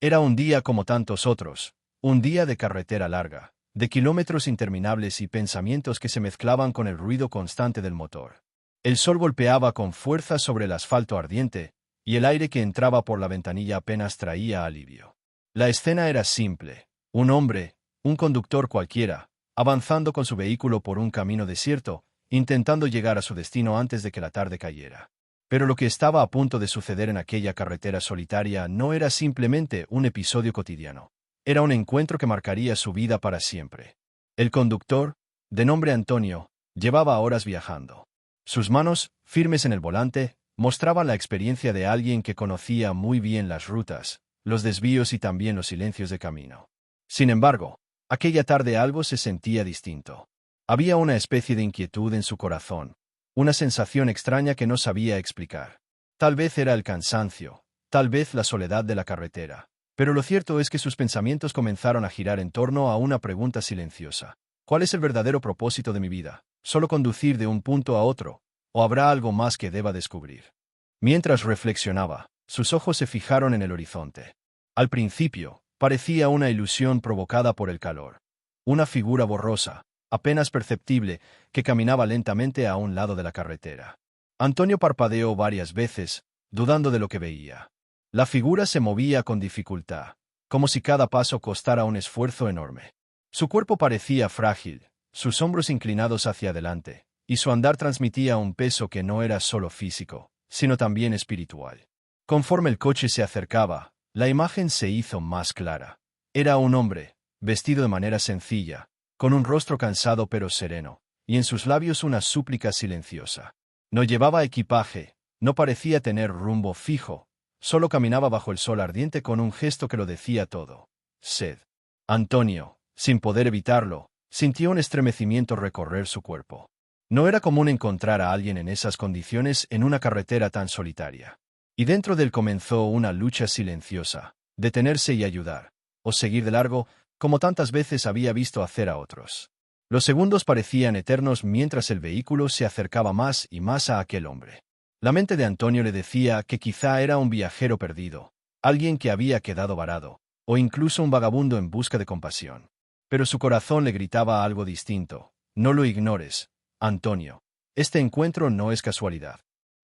Era un día como tantos otros, un día de carretera larga, de kilómetros interminables y pensamientos que se mezclaban con el ruido constante del motor. El sol golpeaba con fuerza sobre el asfalto ardiente, y el aire que entraba por la ventanilla apenas traía alivio. La escena era simple: un hombre, un conductor cualquiera, avanzando con su vehículo por un camino desierto, intentando llegar a su destino antes de que la tarde cayera. Pero lo que estaba a punto de suceder en aquella carretera solitaria no era simplemente un episodio cotidiano. Era un encuentro que marcaría su vida para siempre. El conductor, de nombre Antonio, llevaba horas viajando. Sus manos, firmes en el volante, mostraban la experiencia de alguien que conocía muy bien las rutas, los desvíos y también los silencios de camino. Sin embargo, aquella tarde algo se sentía distinto. Había una especie de inquietud en su corazón, una sensación extraña que no sabía explicar. Tal vez era el cansancio, tal vez la soledad de la carretera, pero lo cierto es que sus pensamientos comenzaron a girar en torno a una pregunta silenciosa. ¿Cuál es el verdadero propósito de mi vida? ¿Solo conducir de un punto a otro? ¿O habrá algo más que deba descubrir? Mientras reflexionaba, sus ojos se fijaron en el horizonte. Al principio, parecía una ilusión provocada por el calor. Una figura borrosa, apenas perceptible, que caminaba lentamente a un lado de la carretera. Antonio parpadeó varias veces, dudando de lo que veía. La figura se movía con dificultad, como si cada paso costara un esfuerzo enorme. Su cuerpo parecía frágil, sus hombros inclinados hacia adelante, y su andar transmitía un peso que no era solo físico, sino también espiritual. Conforme el coche se acercaba, la imagen se hizo más clara. Era un hombre, vestido de manera sencilla, con un rostro cansado pero sereno, y en sus labios una súplica silenciosa. No llevaba equipaje, no parecía tener rumbo fijo, solo caminaba bajo el sol ardiente con un gesto que lo decía todo: sed. Antonio, sin poder evitarlo, sintió un estremecimiento recorrer su cuerpo. No era común encontrar a alguien en esas condiciones en una carretera tan solitaria. Y dentro de él comenzó una lucha silenciosa: detenerse y ayudar, o seguir de largo, como tantas veces había visto hacer a otros. Los segundos parecían eternos mientras el vehículo se acercaba más y más a aquel hombre. La mente de Antonio le decía que quizá era un viajero perdido, alguien que había quedado varado, o incluso un vagabundo en busca de compasión. Pero su corazón le gritaba algo distinto: no lo ignores, Antonio. Este encuentro no es casualidad.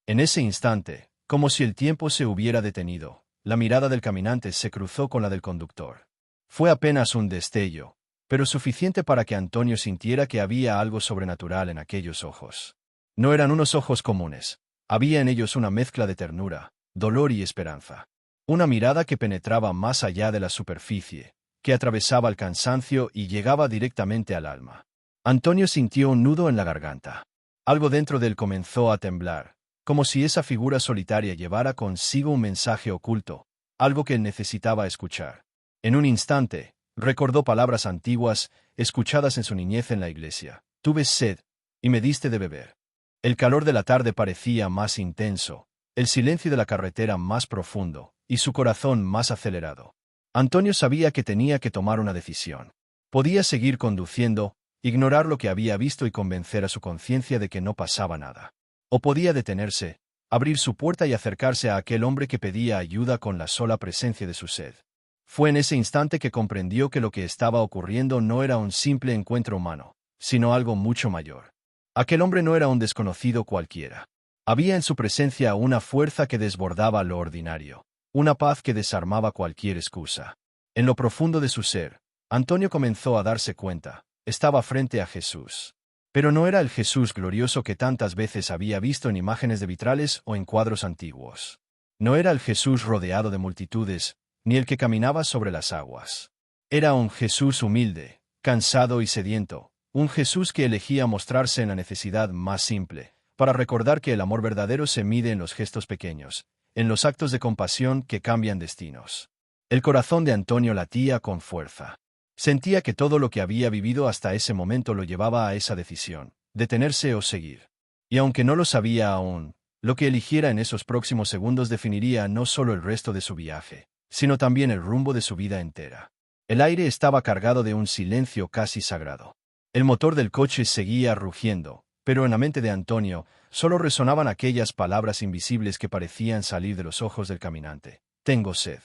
En ese instante, como si el tiempo se hubiera detenido, la mirada del caminante se cruzó con la del conductor. Fue apenas un destello, pero suficiente para que Antonio sintiera que había algo sobrenatural en aquellos ojos. No eran unos ojos comunes. Había en ellos una mezcla de ternura, dolor y esperanza. Una mirada que penetraba más allá de la superficie, que atravesaba el cansancio y llegaba directamente al alma. Antonio sintió un nudo en la garganta. Algo dentro de él comenzó a temblar, como si esa figura solitaria llevara consigo un mensaje oculto, algo que él necesitaba escuchar. En un instante, recordó palabras antiguas, escuchadas en su niñez en la iglesia: tuve sed, y me diste de beber. El calor de la tarde parecía más intenso, el silencio de la carretera más profundo, y su corazón más acelerado. Antonio sabía que tenía que tomar una decisión. Podía seguir conduciendo, ignorar lo que había visto y convencer a su conciencia de que no pasaba nada. O podía detenerse, abrir su puerta y acercarse a aquel hombre que pedía ayuda con la sola presencia de su sed. Fue en ese instante que comprendió que lo que estaba ocurriendo no era un simple encuentro humano, sino algo mucho mayor. Aquel hombre no era un desconocido cualquiera. Había en su presencia una fuerza que desbordaba lo ordinario, una paz que desarmaba cualquier excusa. En lo profundo de su ser, Antonio comenzó a darse cuenta: estaba frente a Jesús. Pero no era el Jesús glorioso que tantas veces había visto en imágenes de vitrales o en cuadros antiguos. No era el Jesús rodeado de multitudes, ni el que caminaba sobre las aguas. Era un Jesús humilde, cansado y sediento, un Jesús que elegía mostrarse en la necesidad más simple, para recordar que el amor verdadero se mide en los gestos pequeños, en los actos de compasión que cambian destinos. El corazón de Antonio latía con fuerza. Sentía que todo lo que había vivido hasta ese momento lo llevaba a esa decisión: detenerse o seguir. Y aunque no lo sabía aún, lo que eligiera en esos próximos segundos definiría no solo el resto de su viaje, sino también el rumbo de su vida entera. El aire estaba cargado de un silencio casi sagrado. El motor del coche seguía rugiendo, pero en la mente de Antonio solo resonaban aquellas palabras invisibles que parecían salir de los ojos del caminante: tengo sed.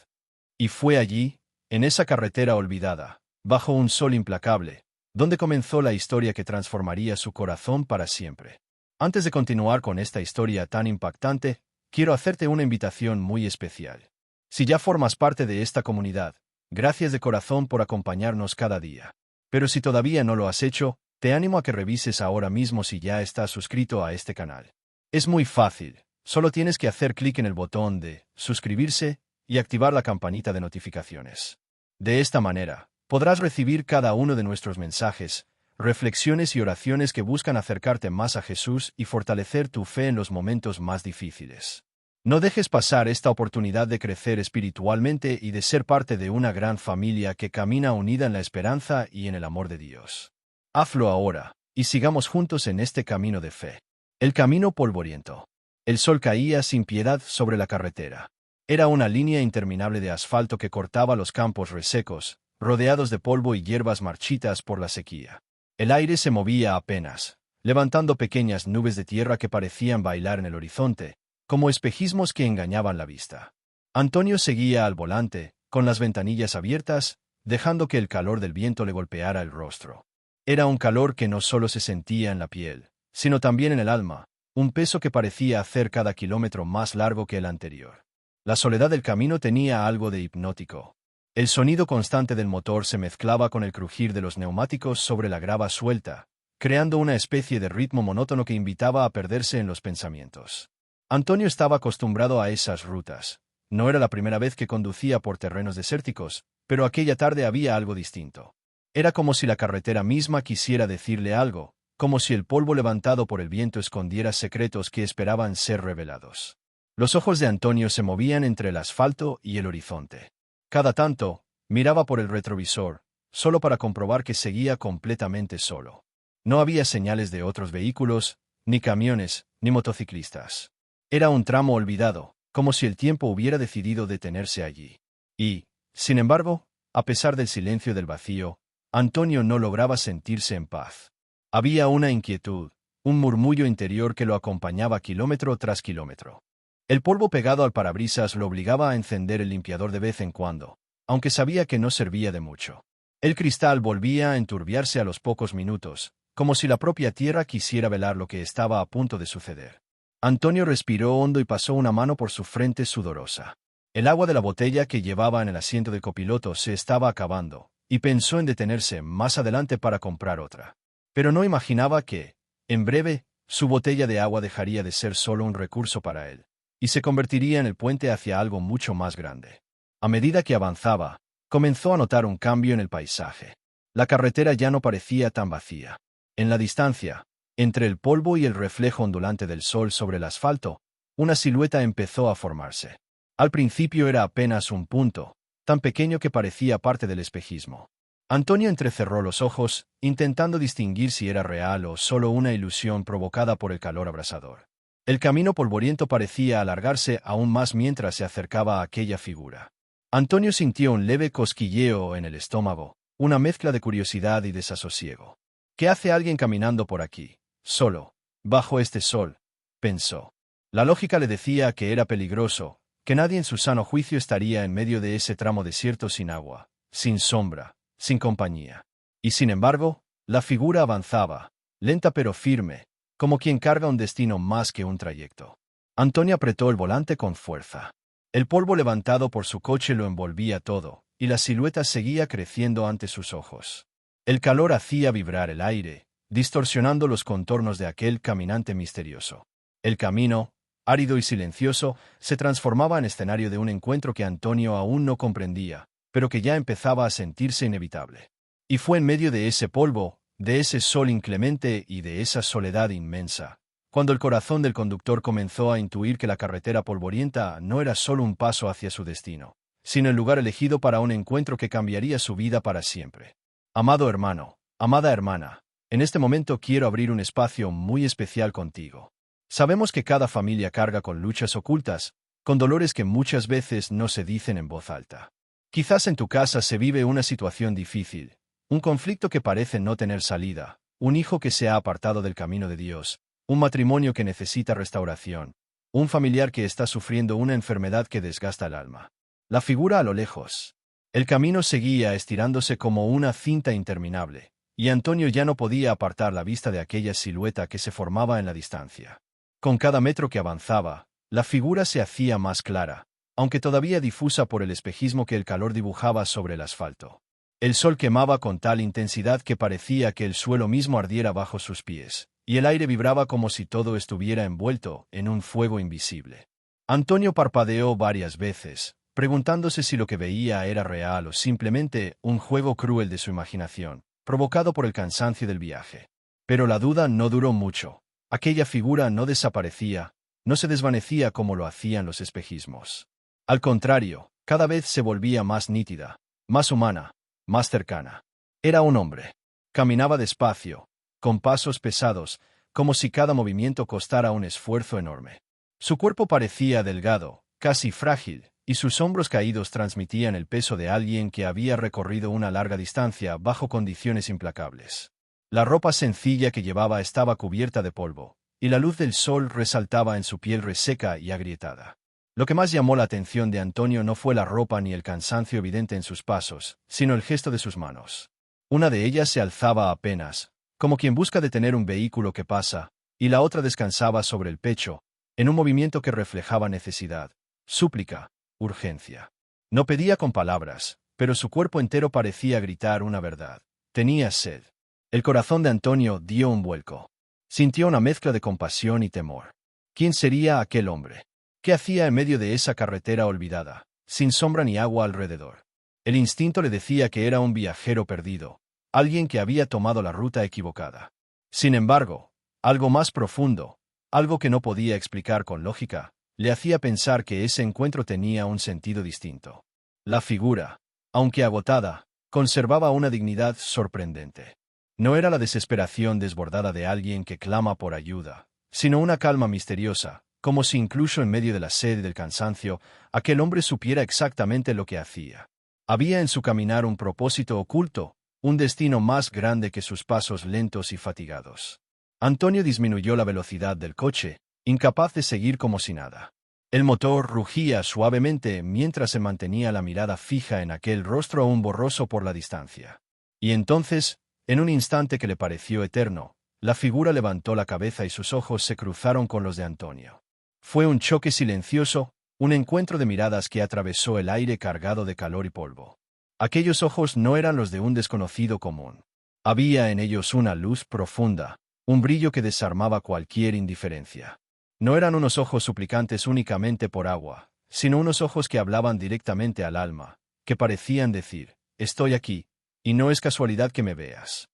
Y fue allí, en esa carretera olvidada, bajo un sol implacable, donde comenzó la historia que transformaría su corazón para siempre. Antes de continuar con esta historia tan impactante, quiero hacerte una invitación muy especial. Si ya formas parte de esta comunidad, gracias de corazón por acompañarnos cada día. Pero si todavía no lo has hecho, te animo a que revises ahora mismo si ya estás suscrito a este canal. Es muy fácil, solo tienes que hacer clic en el botón de suscribirse y activar la campanita de notificaciones. De esta manera, podrás recibir cada uno de nuestros mensajes, reflexiones y oraciones que buscan acercarte más a Jesús y fortalecer tu fe en los momentos más difíciles. No dejes pasar esta oportunidad de crecer espiritualmente y de ser parte de una gran familia que camina unida en la esperanza y en el amor de Dios. Hazlo ahora, y sigamos juntos en este camino de fe. El camino polvoriento. El sol caía sin piedad sobre la carretera. Era una línea interminable de asfalto que cortaba los campos resecos, rodeados de polvo y hierbas marchitas por la sequía. El aire se movía apenas, levantando pequeñas nubes de tierra que parecían bailar en el horizonte, como espejismos que engañaban la vista. Antonio seguía al volante, con las ventanillas abiertas, dejando que el calor del viento le golpeara el rostro. Era un calor que no solo se sentía en la piel, sino también en el alma, un peso que parecía hacer cada kilómetro más largo que el anterior. La soledad del camino tenía algo de hipnótico. El sonido constante del motor se mezclaba con el crujir de los neumáticos sobre la grava suelta, creando una especie de ritmo monótono que invitaba a perderse en los pensamientos. Antonio estaba acostumbrado a esas rutas. No era la primera vez que conducía por terrenos desérticos, pero aquella tarde había algo distinto. Era como si la carretera misma quisiera decirle algo, como si el polvo levantado por el viento escondiera secretos que esperaban ser revelados. Los ojos de Antonio se movían entre el asfalto y el horizonte. Cada tanto, miraba por el retrovisor, solo para comprobar que seguía completamente solo. No había señales de otros vehículos, ni camiones, ni motociclistas. Era un tramo olvidado, como si el tiempo hubiera decidido detenerse allí. Y, sin embargo, a pesar del silencio del vacío, Antonio no lograba sentirse en paz. Había una inquietud, un murmullo interior que lo acompañaba kilómetro tras kilómetro. El polvo pegado al parabrisas lo obligaba a encender el limpiador de vez en cuando, aunque sabía que no servía de mucho. El cristal volvía a enturbiarse a los pocos minutos, como si la propia tierra quisiera velar lo que estaba a punto de suceder. Antonio respiró hondo y pasó una mano por su frente sudorosa. El agua de la botella que llevaba en el asiento de copiloto se estaba acabando, y pensó en detenerse más adelante para comprar otra. Pero no imaginaba que, en breve, su botella de agua dejaría de ser solo un recurso para él, y se convertiría en el puente hacia algo mucho más grande. A medida que avanzaba, comenzó a notar un cambio en el paisaje. La carretera ya no parecía tan vacía. En la distancia, entre el polvo y el reflejo ondulante del sol sobre el asfalto, una silueta empezó a formarse. Al principio era apenas un punto, tan pequeño que parecía parte del espejismo. Antonio entrecerró los ojos, intentando distinguir si era real o solo una ilusión provocada por el calor abrasador. El camino polvoriento parecía alargarse aún más mientras se acercaba a aquella figura. Antonio sintió un leve cosquilleo en el estómago, una mezcla de curiosidad y desasosiego. ¿Qué hace alguien caminando por aquí, solo, bajo este sol?, pensó. La lógica le decía que era peligroso, que nadie en su sano juicio estaría en medio de ese tramo desierto sin agua, sin sombra, sin compañía. Y sin embargo, la figura avanzaba, lenta pero firme, como quien carga un destino más que un trayecto. Antonio apretó el volante con fuerza. El polvo levantado por su coche lo envolvía todo, y la silueta seguía creciendo ante sus ojos. El calor hacía vibrar el aire, distorsionando los contornos de aquel caminante misterioso. El camino, árido y silencioso, se transformaba en escenario de un encuentro que Antonio aún no comprendía, pero que ya empezaba a sentirse inevitable. Y fue en medio de ese polvo, de ese sol inclemente y de esa soledad inmensa, cuando el corazón del conductor comenzó a intuir que la carretera polvorienta no era solo un paso hacia su destino, sino el lugar elegido para un encuentro que cambiaría su vida para siempre. Amado hermano, amada hermana, en este momento quiero abrir un espacio muy especial contigo. Sabemos que cada familia carga con luchas ocultas, con dolores que muchas veces no se dicen en voz alta. Quizás en tu casa se vive una situación difícil, un conflicto que parece no tener salida, un hijo que se ha apartado del camino de Dios, un matrimonio que necesita restauración, un familiar que está sufriendo una enfermedad que desgasta el alma. La figura a lo lejos. El camino seguía estirándose como una cinta interminable, y Antonio ya no podía apartar la vista de aquella silueta que se formaba en la distancia. Con cada metro que avanzaba, la figura se hacía más clara, aunque todavía difusa por el espejismo que el calor dibujaba sobre el asfalto. El sol quemaba con tal intensidad que parecía que el suelo mismo ardiera bajo sus pies, y el aire vibraba como si todo estuviera envuelto en un fuego invisible. Antonio parpadeó varias veces, preguntándose si lo que veía era real o simplemente un juego cruel de su imaginación, provocado por el cansancio del viaje. Pero la duda no duró mucho. Aquella figura no desaparecía, no se desvanecía como lo hacían los espejismos. Al contrario, cada vez se volvía más nítida, más humana, más cercana. Era un hombre. Caminaba despacio, con pasos pesados, como si cada movimiento costara un esfuerzo enorme. Su cuerpo parecía delgado, casi frágil, y sus hombros caídos transmitían el peso de alguien que había recorrido una larga distancia bajo condiciones implacables. La ropa sencilla que llevaba estaba cubierta de polvo, y la luz del sol resaltaba en su piel reseca y agrietada. Lo que más llamó la atención de Antonio no fue la ropa ni el cansancio evidente en sus pasos, sino el gesto de sus manos. Una de ellas se alzaba apenas, como quien busca detener un vehículo que pasa, y la otra descansaba sobre el pecho, en un movimiento que reflejaba necesidad, súplica, urgencia. No pedía con palabras, pero su cuerpo entero parecía gritar una verdad. Tenía sed. El corazón de Antonio dio un vuelco. Sintió una mezcla de compasión y temor. ¿Quién sería aquel hombre? ¿Qué hacía en medio de esa carretera olvidada, sin sombra ni agua alrededor? El instinto le decía que era un viajero perdido, alguien que había tomado la ruta equivocada. Sin embargo, algo más profundo, algo que no podía explicar con lógica, le hacía pensar que ese encuentro tenía un sentido distinto. La figura, aunque agotada, conservaba una dignidad sorprendente. No era la desesperación desbordada de alguien que clama por ayuda, sino una calma misteriosa, como si incluso en medio de la sed y del cansancio, aquel hombre supiera exactamente lo que hacía. Había en su caminar un propósito oculto, un destino más grande que sus pasos lentos y fatigados. Antonio disminuyó la velocidad del coche, incapaz de seguir como si nada. El motor rugía suavemente mientras se mantenía la mirada fija en aquel rostro aún borroso por la distancia. Y entonces, en un instante que le pareció eterno, la figura levantó la cabeza y sus ojos se cruzaron con los de Antonio. Fue un choque silencioso, un encuentro de miradas que atravesó el aire cargado de calor y polvo. Aquellos ojos no eran los de un desconocido común. Había en ellos una luz profunda, un brillo que desarmaba cualquier indiferencia. No eran unos ojos suplicantes únicamente por agua, sino unos ojos que hablaban directamente al alma, que parecían decir, «Estoy aquí, y no es casualidad que me veas».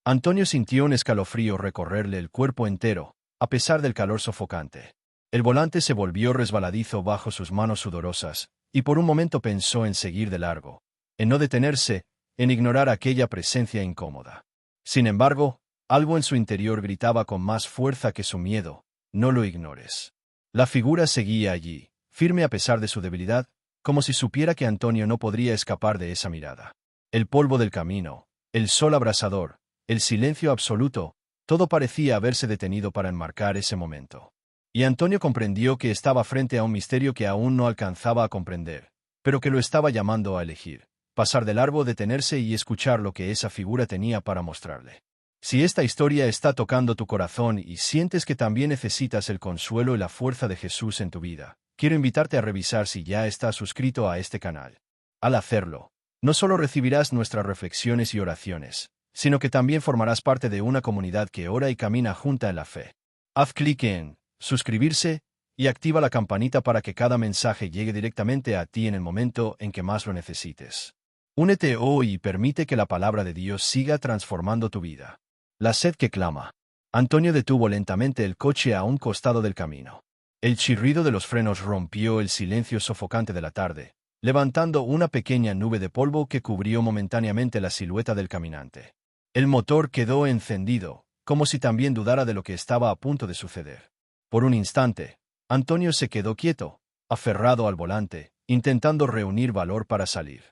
Antonio sintió un escalofrío recorrerle el cuerpo entero, a pesar del calor sofocante. El volante se volvió resbaladizo bajo sus manos sudorosas, y por un momento pensó en seguir de largo, en no detenerse, en ignorar aquella presencia incómoda. Sin embargo, algo en su interior gritaba con más fuerza que su miedo, «No lo ignores». La figura seguía allí, firme a pesar de su debilidad, como si supiera que Antonio no podría escapar de esa mirada. El polvo del camino, el sol abrasador, el silencio absoluto, todo parecía haberse detenido para enmarcar ese momento. Y Antonio comprendió que estaba frente a un misterio que aún no alcanzaba a comprender, pero que lo estaba llamando a elegir, pasar de largo, detenerse y escuchar lo que esa figura tenía para mostrarle. Si esta historia está tocando tu corazón y sientes que también necesitas el consuelo y la fuerza de Jesús en tu vida, quiero invitarte a revisar si ya estás suscrito a este canal. Al hacerlo, no solo recibirás nuestras reflexiones y oraciones, sino que también formarás parte de una comunidad que ora y camina junta en la fe. Haz clic en suscribirse y activa la campanita para que cada mensaje llegue directamente a ti en el momento en que más lo necesites. Únete hoy y permite que la palabra de Dios siga transformando tu vida. La sed que clama. Antonio detuvo lentamente el coche a un costado del camino. El chirrido de los frenos rompió el silencio sofocante de la tarde, levantando una pequeña nube de polvo que cubrió momentáneamente la silueta del caminante. El motor quedó encendido, como si también dudara de lo que estaba a punto de suceder. Por un instante, Antonio se quedó quieto, aferrado al volante, intentando reunir valor para salir.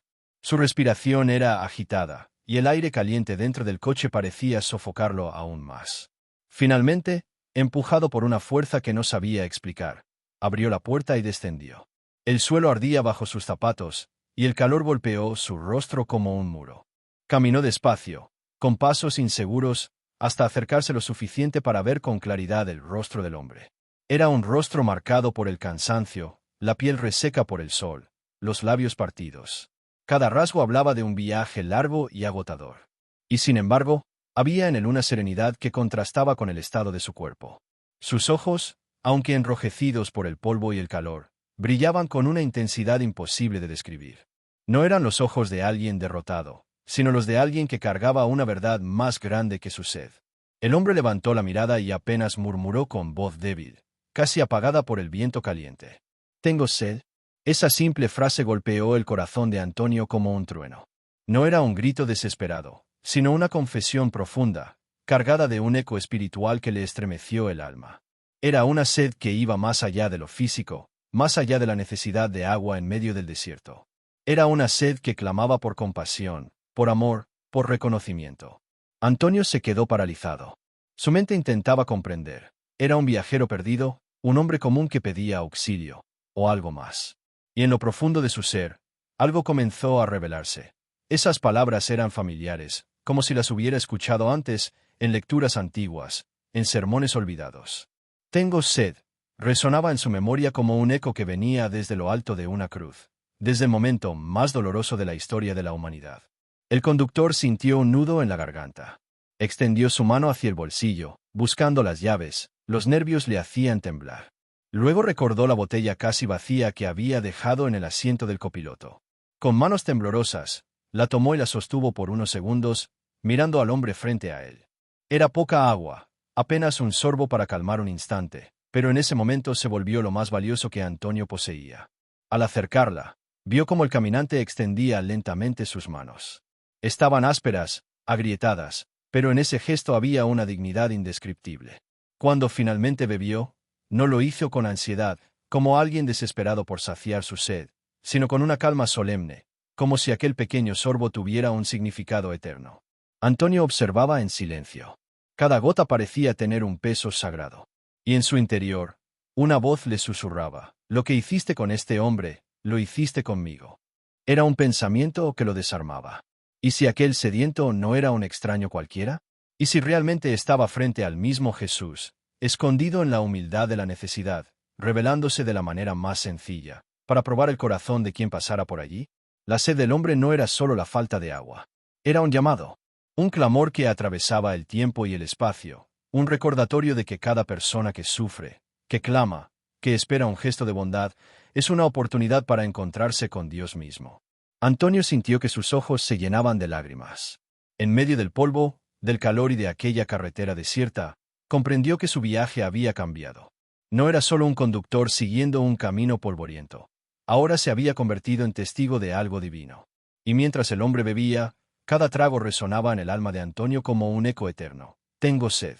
Su respiración era agitada, y el aire caliente dentro del coche parecía sofocarlo aún más. Finalmente, empujado por una fuerza que no sabía explicar, abrió la puerta y descendió. El suelo ardía bajo sus zapatos, y el calor golpeó su rostro como un muro. Caminó despacio, con pasos inseguros, hasta acercarse lo suficiente para ver con claridad el rostro del hombre. Era un rostro marcado por el cansancio, la piel reseca por el sol, los labios partidos. Cada rasgo hablaba de un viaje largo y agotador. Y sin embargo, había en él una serenidad que contrastaba con el estado de su cuerpo. Sus ojos, aunque enrojecidos por el polvo y el calor, brillaban con una intensidad imposible de describir. No eran los ojos de alguien derrotado, sino los de alguien que cargaba una verdad más grande que su sed. El hombre levantó la mirada y apenas murmuró con voz débil, casi apagada por el viento caliente. «¿Tengo sed?». Esa simple frase golpeó el corazón de Antonio como un trueno. No era un grito desesperado, sino una confesión profunda, cargada de un eco espiritual que le estremeció el alma. Era una sed que iba más allá de lo físico, más allá de la necesidad de agua en medio del desierto. Era una sed que clamaba por compasión, por amor, por reconocimiento. Antonio se quedó paralizado. Su mente intentaba comprender. Era un viajero perdido, un hombre común que pedía auxilio, o algo más. Y en lo profundo de su ser, algo comenzó a revelarse. Esas palabras eran familiares, como si las hubiera escuchado antes, en lecturas antiguas, en sermones olvidados. «Tengo sed», resonaba en su memoria como un eco que venía desde lo alto de una cruz, desde el momento más doloroso de la historia de la humanidad. El conductor sintió un nudo en la garganta. Extendió su mano hacia el bolsillo, buscando las llaves, los nervios le hacían temblar. Luego recordó la botella casi vacía que había dejado en el asiento del copiloto. Con manos temblorosas, la tomó y la sostuvo por unos segundos, mirando al hombre frente a él. Era poca agua, apenas un sorbo para calmar un instante, pero en ese momento se volvió lo más valioso que Antonio poseía. Al acercarla, vio cómo el caminante extendía lentamente sus manos. Estaban ásperas, agrietadas, pero en ese gesto había una dignidad indescriptible. Cuando finalmente bebió, no lo hizo con ansiedad, como alguien desesperado por saciar su sed, sino con una calma solemne, como si aquel pequeño sorbo tuviera un significado eterno. Antonio observaba en silencio. Cada gota parecía tener un peso sagrado. Y en su interior, una voz le susurraba: «Lo que hiciste con este hombre, lo hiciste conmigo». Era un pensamiento que lo desarmaba. ¿Y si aquel sediento no era un extraño cualquiera? ¿Y si realmente estaba frente al mismo Jesús, escondido en la humildad de la necesidad, revelándose de la manera más sencilla, para probar el corazón de quien pasara por allí? La sed del hombre no era solo la falta de agua. Era un llamado, un clamor que atravesaba el tiempo y el espacio, un recordatorio de que cada persona que sufre, que clama, que espera un gesto de bondad, es una oportunidad para encontrarse con Dios mismo. Antonio sintió que sus ojos se llenaban de lágrimas. En medio del polvo, del calor y de aquella carretera desierta, comprendió que su viaje había cambiado. No era solo un conductor siguiendo un camino polvoriento. Ahora se había convertido en testigo de algo divino. Y mientras el hombre bebía, cada trago resonaba en el alma de Antonio como un eco eterno. «Tengo sed».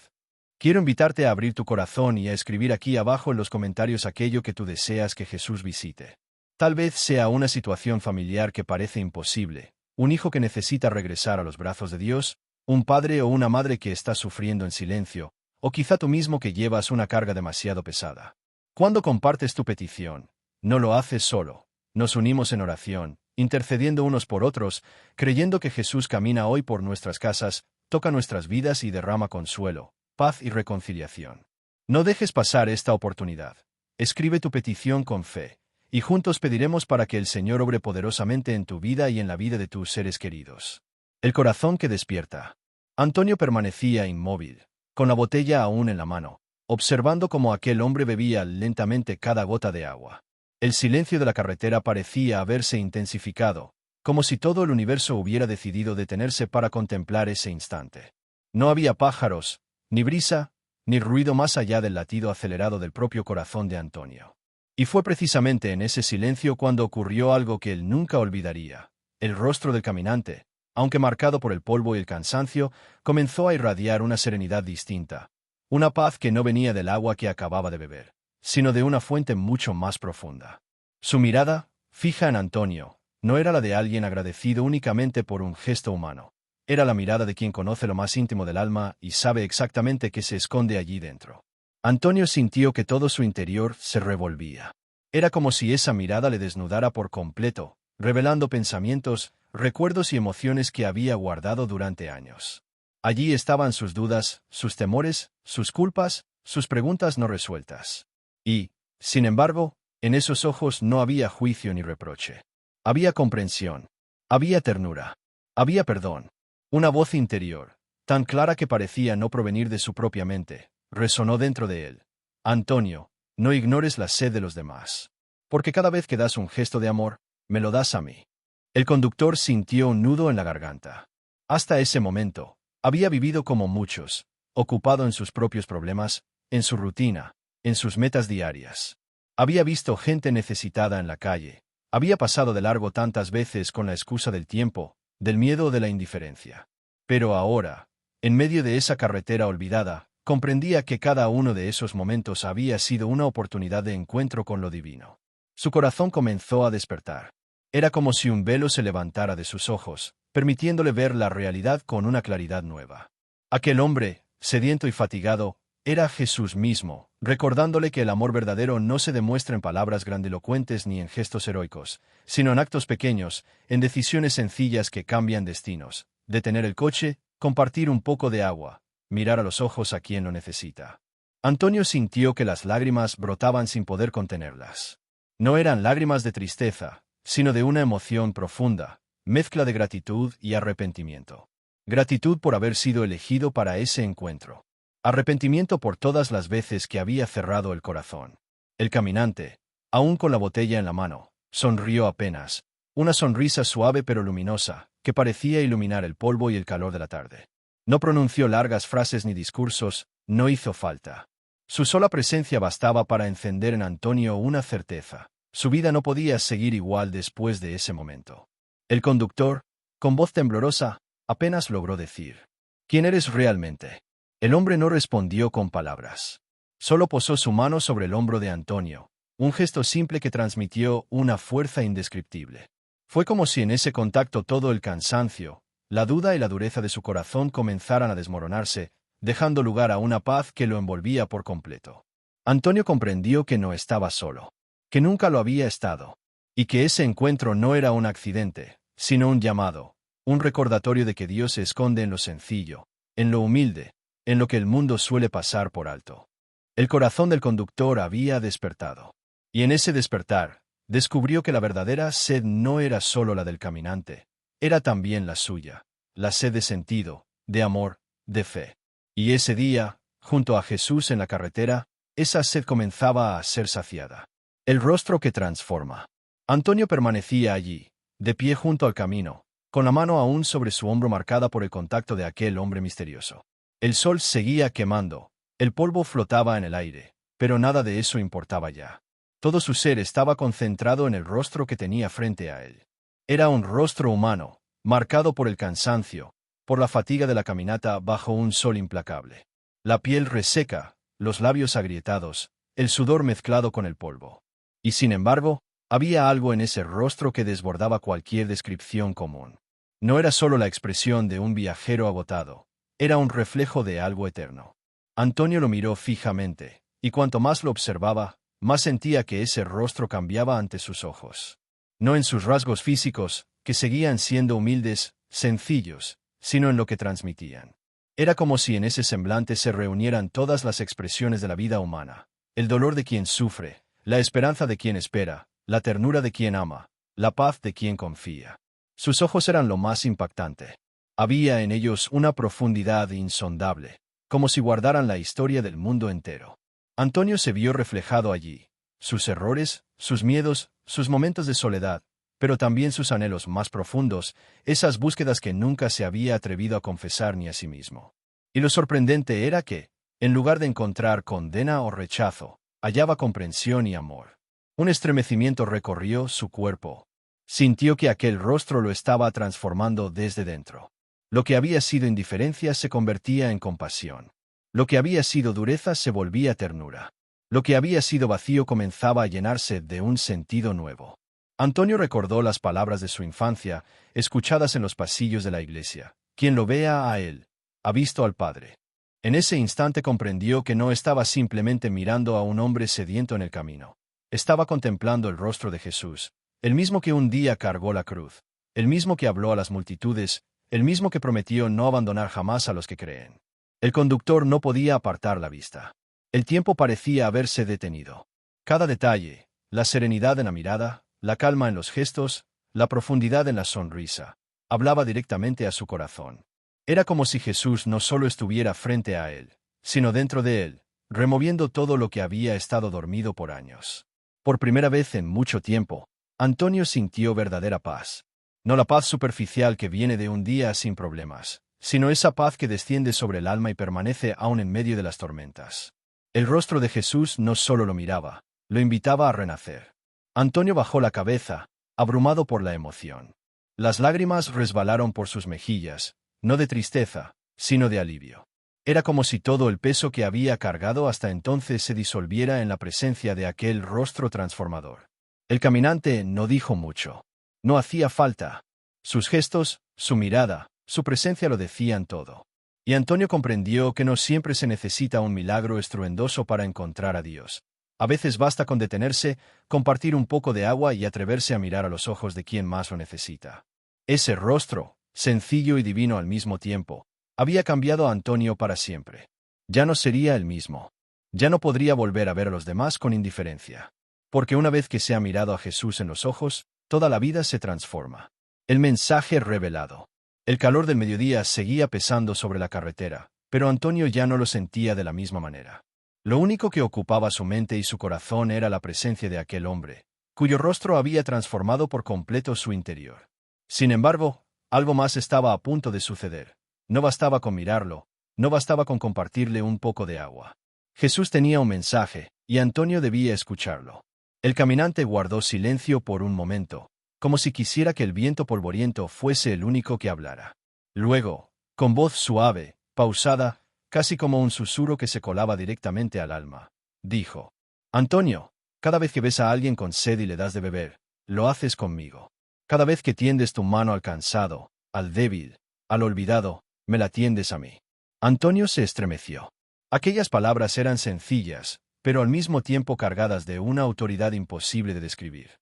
Quiero invitarte a abrir tu corazón y a escribir aquí abajo en los comentarios aquello que tú deseas que Jesús visite. Tal vez sea una situación familiar que parece imposible, un hijo que necesita regresar a los brazos de Dios, un padre o una madre que está sufriendo en silencio, o quizá tú mismo que llevas una carga demasiado pesada. Cuando compartes tu petición, no lo haces solo. Nos unimos en oración, intercediendo unos por otros, creyendo que Jesús camina hoy por nuestras casas, toca nuestras vidas y derrama consuelo, paz y reconciliación. No dejes pasar esta oportunidad. Escribe tu petición con fe, y juntos pediremos para que el Señor obre poderosamente en tu vida y en la vida de tus seres queridos. El corazón que despierta. Antonio permanecía inmóvil, con la botella aún en la mano, observando cómo aquel hombre bebía lentamente cada gota de agua. El silencio de la carretera parecía haberse intensificado, como si todo el universo hubiera decidido detenerse para contemplar ese instante. No había pájaros, ni brisa, ni ruido más allá del latido acelerado del propio corazón de Antonio. Y fue precisamente en ese silencio cuando ocurrió algo que él nunca olvidaría. El rostro del caminante, aunque marcado por el polvo y el cansancio, comenzó a irradiar una serenidad distinta, una paz que no venía del agua que acababa de beber, sino de una fuente mucho más profunda. Su mirada, fija en Antonio, no era la de alguien agradecido únicamente por un gesto humano. Era la mirada de quien conoce lo más íntimo del alma y sabe exactamente qué se esconde allí dentro. Antonio sintió que todo su interior se revolvía. Era como si esa mirada le desnudara por completo, revelando pensamientos, recuerdos y emociones que había guardado durante años. Allí estaban sus dudas, sus temores, sus culpas, sus preguntas no resueltas. Y, sin embargo, en esos ojos no había juicio ni reproche. Había comprensión. Había ternura. Había perdón. Una voz interior, tan clara que parecía no provenir de su propia mente, resonó dentro de él. Antonio, no ignores la sed de los demás. Porque cada vez que das un gesto de amor, me lo das a mí. El conductor sintió un nudo en la garganta. Hasta ese momento, había vivido como muchos, ocupado en sus propios problemas, en su rutina, en sus metas diarias. Había visto gente necesitada en la calle, había pasado de largo tantas veces con la excusa del tiempo, del miedo o de la indiferencia. Pero ahora, en medio de esa carretera olvidada, comprendía que cada uno de esos momentos había sido una oportunidad de encuentro con lo divino. Su corazón comenzó a despertar. Era como si un velo se levantara de sus ojos, permitiéndole ver la realidad con una claridad nueva. Aquel hombre, sediento y fatigado, era Jesús mismo, recordándole que el amor verdadero no se demuestra en palabras grandilocuentes ni en gestos heroicos, sino en actos pequeños, en decisiones sencillas que cambian destinos: detener el coche, compartir un poco de agua, mirar a los ojos a quien lo necesita. Antonio sintió que las lágrimas brotaban sin poder contenerlas. No eran lágrimas de tristeza, sino de una emoción profunda, mezcla de gratitud y arrepentimiento. Gratitud por haber sido elegido para ese encuentro. Arrepentimiento por todas las veces que había cerrado el corazón. El caminante, aún con la botella en la mano, sonrió apenas, una sonrisa suave pero luminosa, que parecía iluminar el polvo y el calor de la tarde. No pronunció largas frases ni discursos, no hizo falta. Su sola presencia bastaba para encender en Antonio una certeza: su vida no podía seguir igual después de ese momento. El conductor, con voz temblorosa, apenas logró decir: ¿Quién eres realmente? El hombre no respondió con palabras. Solo posó su mano sobre el hombro de Antonio, un gesto simple que transmitió una fuerza indescriptible. Fue como si en ese contacto todo el cansancio, la duda y la dureza de su corazón comenzaran a desmoronarse, dejando lugar a una paz que lo envolvía por completo. Antonio comprendió que no estaba solo, que nunca lo había estado, y que ese encuentro no era un accidente, sino un llamado, un recordatorio de que Dios se esconde en lo sencillo, en lo humilde, en lo que el mundo suele pasar por alto. El corazón del conductor había despertado. Y en ese despertar, descubrió que la verdadera sed no era solo la del caminante, era también la suya, la sed de sentido, de amor, de fe. Y ese día, junto a Jesús en la carretera, esa sed comenzaba a ser saciada. El rostro que transforma. Antonio permanecía allí, de pie junto al camino, con la mano aún sobre su hombro marcada por el contacto de aquel hombre misterioso. El sol seguía quemando, el polvo flotaba en el aire, pero nada de eso importaba ya. Todo su ser estaba concentrado en el rostro que tenía frente a él. Era un rostro humano, marcado por el cansancio, por la fatiga de la caminata bajo un sol implacable. La piel reseca, los labios agrietados, el sudor mezclado con el polvo. Y sin embargo, había algo en ese rostro que desbordaba cualquier descripción común. No era solo la expresión de un viajero agotado, era un reflejo de algo eterno. Antonio lo miró fijamente, y cuanto más lo observaba, más sentía que ese rostro cambiaba ante sus ojos. No en sus rasgos físicos, que seguían siendo humildes, sencillos, sino en lo que transmitían. Era como si en ese semblante se reunieran todas las expresiones de la vida humana: el dolor de quien sufre, la esperanza de quien espera, la ternura de quien ama, la paz de quien confía. Sus ojos eran lo más impactante. Había en ellos una profundidad insondable, como si guardaran la historia del mundo entero. Antonio se vio reflejado allí, sus errores, sus miedos, sus momentos de soledad, pero también sus anhelos más profundos, esas búsquedas que nunca se había atrevido a confesar ni a sí mismo. Y lo sorprendente era que, en lugar de encontrar condena o rechazo, hallaba comprensión y amor. Un estremecimiento recorrió su cuerpo. Sintió que aquel rostro lo estaba transformando desde dentro. Lo que había sido indiferencia se convertía en compasión. Lo que había sido dureza se volvía ternura. Lo que había sido vacío comenzaba a llenarse de un sentido nuevo. Antonio recordó las palabras de su infancia, escuchadas en los pasillos de la iglesia: quien lo vea a él, ha visto al Padre. En ese instante comprendió que no estaba simplemente mirando a un hombre sediento en el camino. estaba contemplando el rostro de Jesús, el mismo que un día cargó la cruz, el mismo que habló a las multitudes, el mismo que prometió no abandonar jamás a los que creen. El conductor no podía apartar la vista. El tiempo parecía haberse detenido. Cada detalle, la serenidad en la mirada, la calma en los gestos, la profundidad en la sonrisa, hablaba directamente a su corazón. Era como si Jesús no solo estuviera frente a él, sino dentro de él, removiendo todo lo que había estado dormido por años. Por primera vez en mucho tiempo, Antonio sintió verdadera paz. No la paz superficial que viene de un día sin problemas, sino esa paz que desciende sobre el alma y permanece aún en medio de las tormentas. El rostro de Jesús no solo lo miraba, lo invitaba a renacer. Antonio bajó la cabeza, abrumado por la emoción. Las lágrimas resbalaron por sus mejillas, no de tristeza, sino de alivio. Era como si todo el peso que había cargado hasta entonces se disolviera en la presencia de aquel rostro transformador. El caminante no dijo mucho. No hacía falta. Sus gestos, su mirada, su presencia lo decían todo. Y Antonio comprendió que no siempre se necesita un milagro estruendoso para encontrar a Dios. A veces basta con detenerse, compartir un poco de agua y atreverse a mirar a los ojos de quien más lo necesita. Ese rostro, sencillo y divino al mismo tiempo, había cambiado a Antonio para siempre. Ya no sería el mismo. Ya no podría volver a ver a los demás con indiferencia. Porque una vez que se ha mirado a Jesús en los ojos, toda la vida se transforma. El mensaje revelado. El calor del mediodía seguía pesando sobre la carretera, pero Antonio ya no lo sentía de la misma manera. Lo único que ocupaba su mente y su corazón era la presencia de aquel hombre, cuyo rostro había transformado por completo su interior. Sin embargo, algo más estaba a punto de suceder. No bastaba con mirarlo, no bastaba con compartirle un poco de agua. Jesús tenía un mensaje, y Antonio debía escucharlo. El caminante guardó silencio por un momento, como si quisiera que el viento polvoriento fuese el único que hablara. Luego, con voz suave, pausada, casi como un susurro que se colaba directamente al alma, dijo: Antonio, cada vez que ves a alguien con sed y le das de beber, lo haces conmigo. Cada vez que tiendes tu mano al cansado, al débil, al olvidado, me la tiendes a mí. Antonio se estremeció. Aquellas palabras eran sencillas, pero al mismo tiempo cargadas de una autoridad imposible de describir.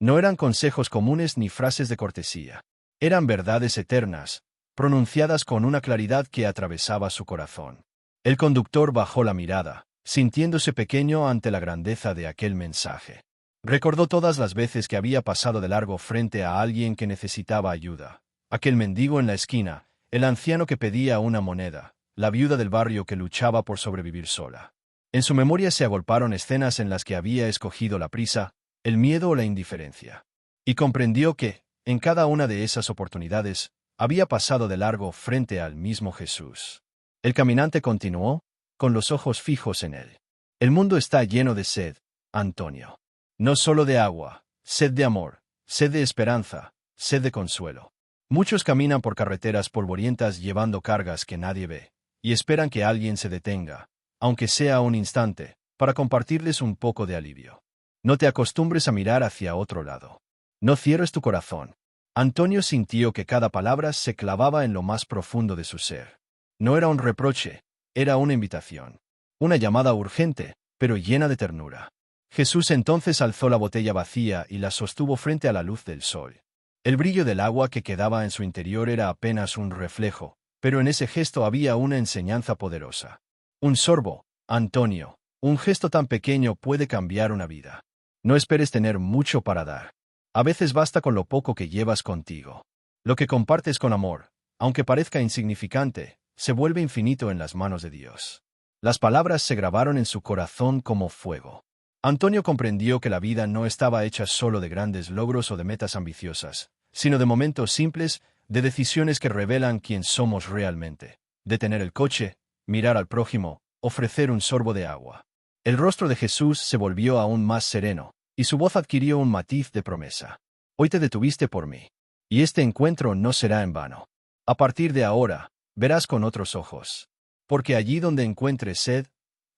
No eran consejos comunes ni frases de cortesía. Eran verdades eternas, pronunciadas con una claridad que atravesaba su corazón. El conductor bajó la mirada, sintiéndose pequeño ante la grandeza de aquel mensaje. Recordó todas las veces que había pasado de largo frente a alguien que necesitaba ayuda. Aquel mendigo en la esquina, el anciano que pedía una moneda, la viuda del barrio que luchaba por sobrevivir sola. En su memoria se agolparon escenas en las que había escogido la prisa, el miedo o la indiferencia. Y comprendió que, en cada una de esas oportunidades, había pasado de largo frente al mismo Jesús. El caminante continuó, con los ojos fijos en él. El mundo está lleno de sed, Antonio. No solo de agua, sed de amor, sed de esperanza, sed de consuelo. Muchos caminan por carreteras polvorientas llevando cargas que nadie ve, y esperan que alguien se detenga, aunque sea un instante, para compartirles un poco de alivio. No te acostumbres a mirar hacia otro lado. No cierres tu corazón. Antonio sintió que cada palabra se clavaba en lo más profundo de su ser. No era un reproche, era una invitación. Una llamada urgente, pero llena de ternura. Jesús entonces alzó la botella vacía y la sostuvo frente a la luz del sol. El brillo del agua que quedaba en su interior era apenas un reflejo, pero en ese gesto había una enseñanza poderosa. Un sorbo, Antonio, un gesto tan pequeño puede cambiar una vida. No esperes tener mucho para dar. A veces basta con lo poco que llevas contigo. Lo que compartes con amor, aunque parezca insignificante, se vuelve infinito en las manos de Dios. Las palabras se grabaron en su corazón como fuego. Antonio comprendió que la vida no estaba hecha solo de grandes logros o de metas ambiciosas, sino de momentos simples, de decisiones que revelan quién somos realmente. Detener el coche, mirar al prójimo, ofrecer un sorbo de agua. El rostro de Jesús se volvió aún más sereno, y su voz adquirió un matiz de promesa. Hoy te detuviste por mí. Y este encuentro no será en vano. A partir de ahora, verás con otros ojos. Porque allí donde encuentres sed,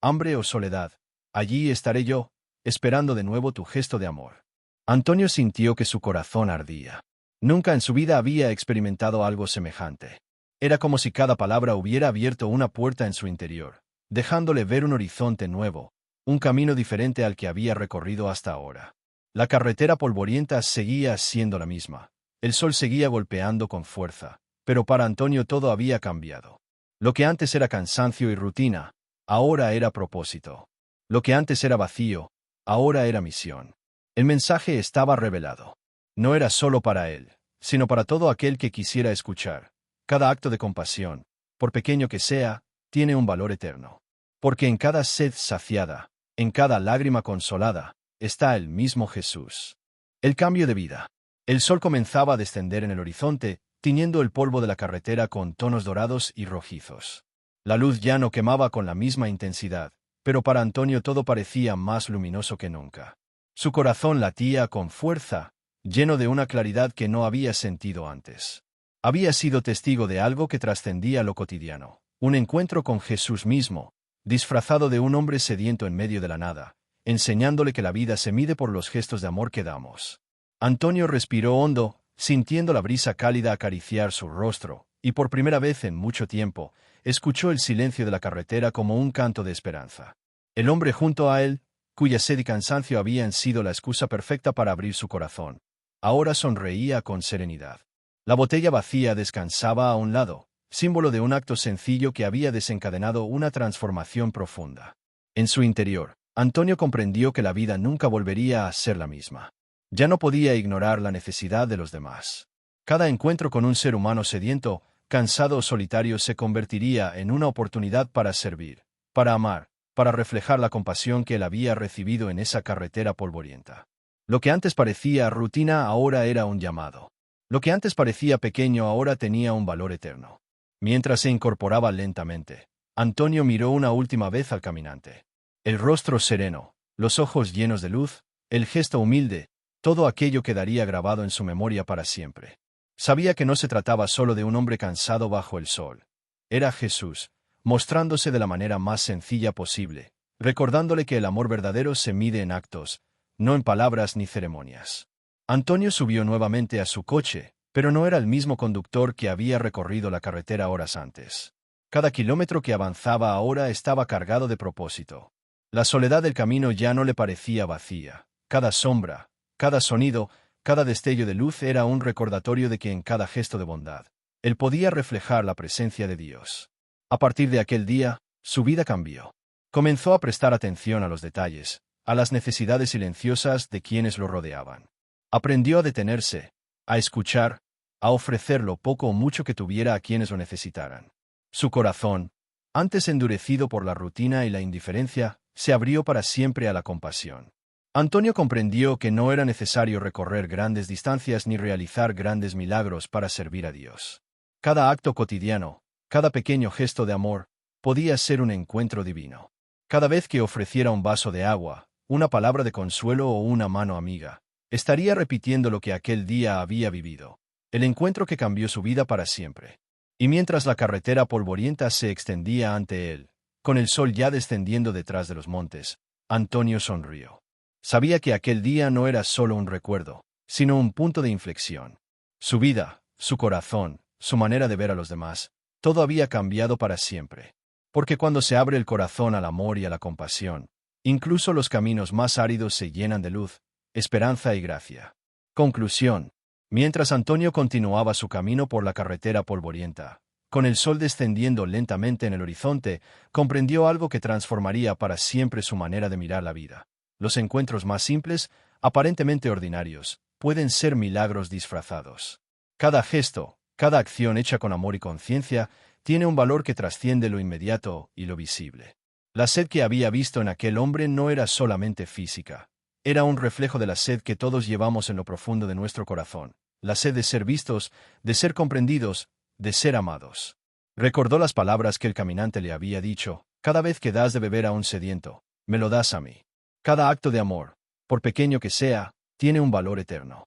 hambre o soledad, allí estaré yo, esperando de nuevo tu gesto de amor. Antonio sintió que su corazón ardía. Nunca en su vida había experimentado algo semejante. Era como si cada palabra hubiera abierto una puerta en su interior, dejándole ver un horizonte nuevo, un camino diferente al que había recorrido hasta ahora. La carretera polvorienta seguía siendo la misma. El sol seguía golpeando con fuerza, pero para Antonio todo había cambiado. Lo que antes era cansancio y rutina, ahora era propósito. Lo que antes era vacío, ahora era misión. El mensaje estaba revelado. No era solo para él, sino para todo aquel que quisiera escuchar. Cada acto de compasión, por pequeño que sea, tiene un valor eterno. Porque en cada sed saciada, en cada lágrima consolada, está el mismo Jesús. El cambio de vida. El sol comenzaba a descender en el horizonte, tiñendo el polvo de la carretera con tonos dorados y rojizos. La luz ya no quemaba con la misma intensidad, pero para Antonio todo parecía más luminoso que nunca. Su corazón latía con fuerza, lleno de una claridad que no había sentido antes. Había sido testigo de algo que trascendía lo cotidiano, un encuentro con Jesús mismo, disfrazado de un hombre sediento en medio de la nada, enseñándole que la vida se mide por los gestos de amor que damos. Antonio respiró hondo, sintiendo la brisa cálida acariciar su rostro, y por primera vez en mucho tiempo, escuchó el silencio de la carretera como un canto de esperanza. El hombre junto a él, cuya sed y cansancio habían sido la excusa perfecta para abrir su corazón, ahora sonreía con serenidad. La botella vacía descansaba a un lado, símbolo de un acto sencillo que había desencadenado una transformación profunda. En su interior, Antonio comprendió que la vida nunca volvería a ser la misma. Ya no podía ignorar la necesidad de los demás. Cada encuentro con un ser humano sediento, cansado o solitario se convertiría en una oportunidad para servir, para amar, para reflejar la compasión que él había recibido en esa carretera polvorienta. Lo que antes parecía rutina ahora era un llamado. Lo que antes parecía pequeño ahora tenía un valor eterno. Mientras se incorporaba lentamente, Antonio miró una última vez al caminante. El rostro sereno, los ojos llenos de luz, el gesto humilde, todo aquello quedaría grabado en su memoria para siempre. Sabía que no se trataba solo de un hombre cansado bajo el sol. Era Jesús, mostrándose de la manera más sencilla posible, recordándole que el amor verdadero se mide en actos, no en palabras ni ceremonias. Antonio subió nuevamente a su coche, pero no era el mismo conductor que había recorrido la carretera horas antes. Cada kilómetro que avanzaba ahora estaba cargado de propósito. La soledad del camino ya no le parecía vacía. Cada sombra, cada sonido, cada destello de luz era un recordatorio de que en cada gesto de bondad, él podía reflejar la presencia de Dios. A partir de aquel día, su vida cambió. Comenzó a prestar atención a los detalles, a las necesidades silenciosas de quienes lo rodeaban. Aprendió a detenerse, a escuchar, a ofrecer lo poco o mucho que tuviera a quienes lo necesitaran. Su corazón, antes endurecido por la rutina y la indiferencia, se abrió para siempre a la compasión. Antonio comprendió que no era necesario recorrer grandes distancias ni realizar grandes milagros para servir a Dios. Cada acto cotidiano, cada pequeño gesto de amor, podía ser un encuentro divino. Cada vez que ofreciera un vaso de agua, una palabra de consuelo o una mano amiga, estaría repitiendo lo que aquel día había vivido, el encuentro que cambió su vida para siempre. Y mientras la carretera polvorienta se extendía ante él, con el sol ya descendiendo detrás de los montes, Antonio sonrió. Sabía que aquel día no era solo un recuerdo, sino un punto de inflexión. Su vida, su corazón, su manera de ver a los demás, todo había cambiado para siempre. Porque cuando se abre el corazón al amor y a la compasión, incluso los caminos más áridos se llenan de luz, esperanza y gracia. Conclusión. Mientras Antonio continuaba su camino por la carretera polvorienta, con el sol descendiendo lentamente en el horizonte, comprendió algo que transformaría para siempre su manera de mirar la vida. Los encuentros más simples, aparentemente ordinarios, pueden ser milagros disfrazados. Cada gesto, cada acción hecha con amor y conciencia, tiene un valor que trasciende lo inmediato y lo visible. La sed que había visto en aquel hombre no era solamente física. Era un reflejo de la sed que todos llevamos en lo profundo de nuestro corazón, la sed de ser vistos, de ser comprendidos, de ser amados. Recordó las palabras que el caminante le había dicho: cada vez que das de beber a un sediento, me lo das a mí. Cada acto de amor, por pequeño que sea, tiene un valor eterno.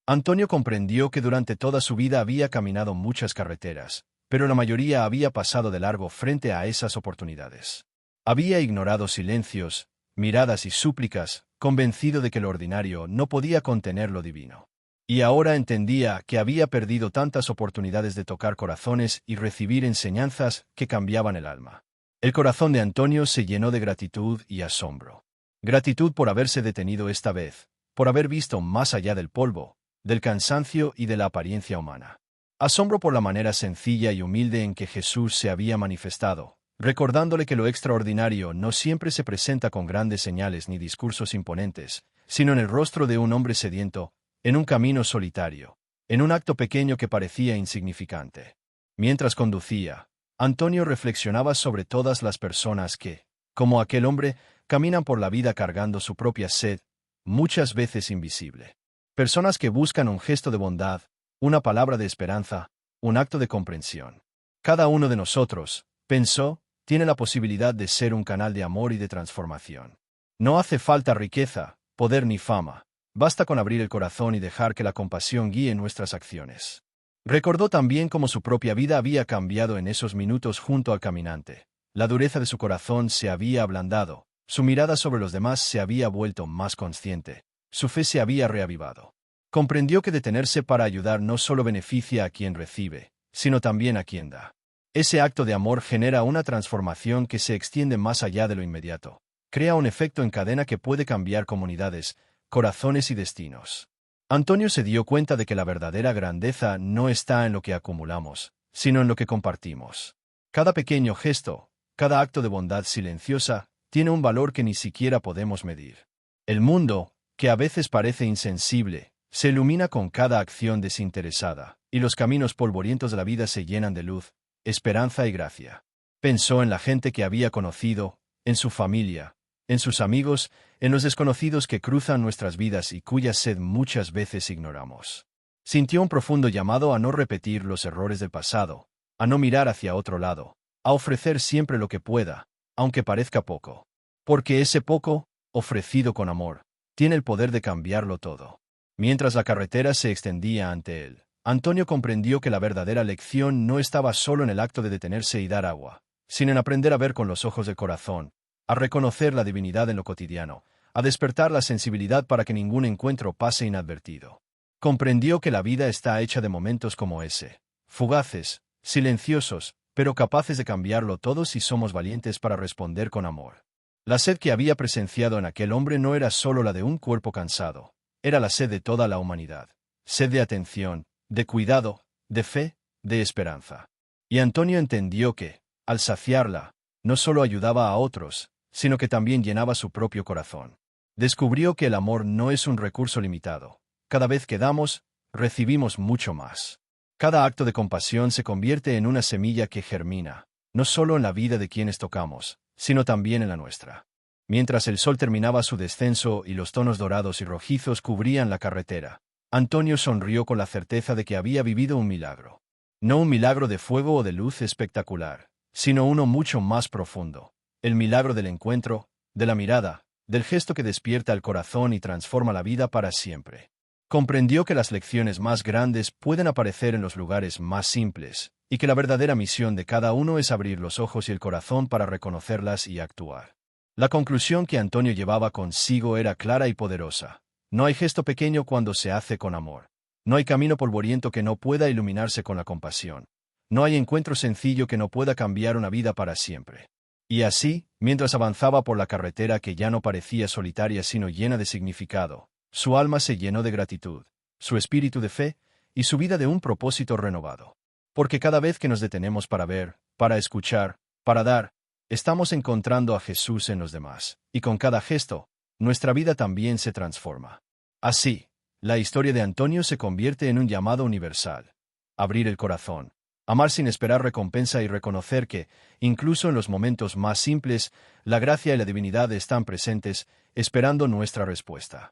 Antonio comprendió que durante toda su vida había caminado muchas carreteras, pero la mayoría había pasado de largo frente a esas oportunidades. Había ignorado silencios, miradas y súplicas, convencido de que lo ordinario no podía contener lo divino. Y ahora entendía que había perdido tantas oportunidades de tocar corazones y recibir enseñanzas que cambiaban el alma. El corazón de Antonio se llenó de gratitud y asombro. Gratitud por haberse detenido esta vez, por haber visto más allá del polvo, del cansancio y de la apariencia humana. Asombro por la manera sencilla y humilde en que Jesús se había manifestado, recordándole que lo extraordinario no siempre se presenta con grandes señales ni discursos imponentes, sino en el rostro de un hombre sediento, en un camino solitario, en un acto pequeño que parecía insignificante. Mientras conducía, Antonio reflexionaba sobre todas las personas que, como aquel hombre, caminan por la vida cargando su propia sed, muchas veces invisible. Personas que buscan un gesto de bondad, una palabra de esperanza, un acto de comprensión. Cada uno de nosotros, pensó, tiene la posibilidad de ser un canal de amor y de transformación. No hace falta riqueza, poder ni fama. Basta con abrir el corazón y dejar que la compasión guíe nuestras acciones. Recordó también cómo su propia vida había cambiado en esos minutos junto al caminante. La dureza de su corazón se había ablandado, su mirada sobre los demás se había vuelto más consciente, su fe se había reavivado. Comprendió que detenerse para ayudar no solo beneficia a quien recibe, sino también a quien da. Ese acto de amor genera una transformación que se extiende más allá de lo inmediato. Crea un efecto en cadena que puede cambiar comunidades, corazones y destinos. Antonio se dio cuenta de que la verdadera grandeza no está en lo que acumulamos, sino en lo que compartimos. Cada pequeño gesto, cada acto de bondad silenciosa, tiene un valor que ni siquiera podemos medir. El mundo, que a veces parece insensible, se ilumina con cada acción desinteresada, y los caminos polvorientos de la vida se llenan de luz, esperanza y gracia. Pensó en la gente que había conocido, en su familia, en sus amigos, en los desconocidos que cruzan nuestras vidas y cuya sed muchas veces ignoramos. Sintió un profundo llamado a no repetir los errores del pasado, a no mirar hacia otro lado, a ofrecer siempre lo que pueda, aunque parezca poco. Porque ese poco, ofrecido con amor, tiene el poder de cambiarlo todo. Mientras la carretera se extendía ante él, Antonio comprendió que la verdadera lección no estaba solo en el acto de detenerse y dar agua, sino en aprender a ver con los ojos del corazón, a reconocer la divinidad en lo cotidiano, a despertar la sensibilidad para que ningún encuentro pase inadvertido. Comprendió que la vida está hecha de momentos como ese, fugaces, silenciosos, pero capaces de cambiarlo todo si somos valientes para responder con amor. La sed que había presenciado en aquel hombre no era solo la de un cuerpo cansado, era la sed de toda la humanidad, sed de atención, de cuidado, de fe, de esperanza. Y Antonio entendió que, al saciarla, no solo ayudaba a otros, sino que también llenaba su propio corazón. Descubrió que el amor no es un recurso limitado. Cada vez que damos, recibimos mucho más. Cada acto de compasión se convierte en una semilla que germina, no solo en la vida de quienes tocamos, sino también en la nuestra. Mientras el sol terminaba su descenso y los tonos dorados y rojizos cubrían la carretera, Antonio sonrió con la certeza de que había vivido un milagro. No un milagro de fuego o de luz espectacular, sino uno mucho más profundo. El milagro del encuentro, de la mirada, del gesto que despierta el corazón y transforma la vida para siempre. Comprendió que las lecciones más grandes pueden aparecer en los lugares más simples, y que la verdadera misión de cada uno es abrir los ojos y el corazón para reconocerlas y actuar. La conclusión que Antonio llevaba consigo era clara y poderosa. No hay gesto pequeño cuando se hace con amor. No hay camino polvoriento que no pueda iluminarse con la compasión. No hay encuentro sencillo que no pueda cambiar una vida para siempre. Y así, mientras avanzaba por la carretera que ya no parecía solitaria sino llena de significado, su alma se llenó de gratitud, su espíritu de fe, y su vida de un propósito renovado. Porque cada vez que nos detenemos para ver, para escuchar, para dar, estamos encontrando a Jesús en los demás, y con cada gesto, nuestra vida también se transforma. Así, la historia de Antonio se convierte en un llamado universal. Abrir el corazón, amar sin esperar recompensa y reconocer que, incluso en los momentos más simples, la gracia y la divinidad están presentes, esperando nuestra respuesta.